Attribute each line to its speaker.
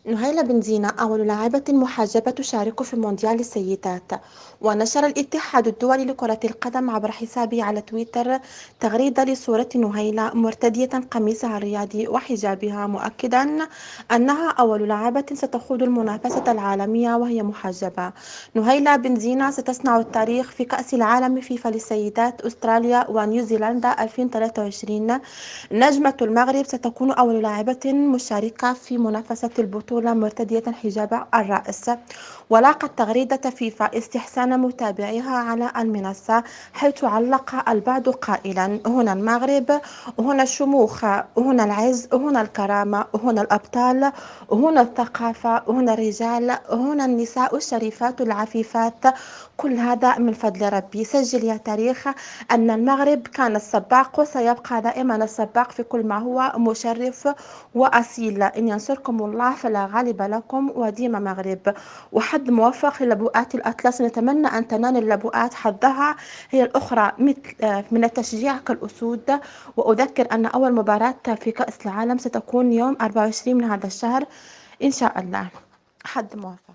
Speaker 1: نهيلة بنزينة أول لاعبة محجبة تشارك في مونديال السيدات. ونشر الاتحاد الدولي لكرة القدم عبر حسابه على تويتر تغريدة لصورة نهيلة مرتدية قميصها الرياضي وحجابها، مؤكدا أنها أول لاعبة ستخوض المنافسة العالمية وهي محجبة. نهيلة بنزينة ستصنع التاريخ في كأس العالم فيفا للسيدات أستراليا ونيوزيلندا 2023. نجمة المغرب ستكون أول لاعبة مشاركة في منافسة البطولة مرتدية حجاب الرأس. ولاقت تغريدة فيفا استحسان متابعيها على المنصة، حيث علق البعض قائلا: هنا المغرب، هنا الشموخ، هنا العز، هنا الكرامة، هنا الأبطال، هنا الثقافة، هنا الرجال، هنا النساء الشريفات العفيفات. كل هذا من فضل ربي. سجل يا تاريخ أن المغرب كان السباق وسيبقى دائما السباق في كل ما هو مشرف وأصيل. إن ينصركم الله فلا غالب لكم، وديما مغرب. وحظ موفق للبؤات الأطلس، نتمنى أن تنال اللبؤات حظها هي الأخرى مثل من التشجيع كالأسود. وأذكر أن أول مباراة في كأس العالم ستكون يوم 24 من هذا الشهر إن شاء الله. حظ موفق.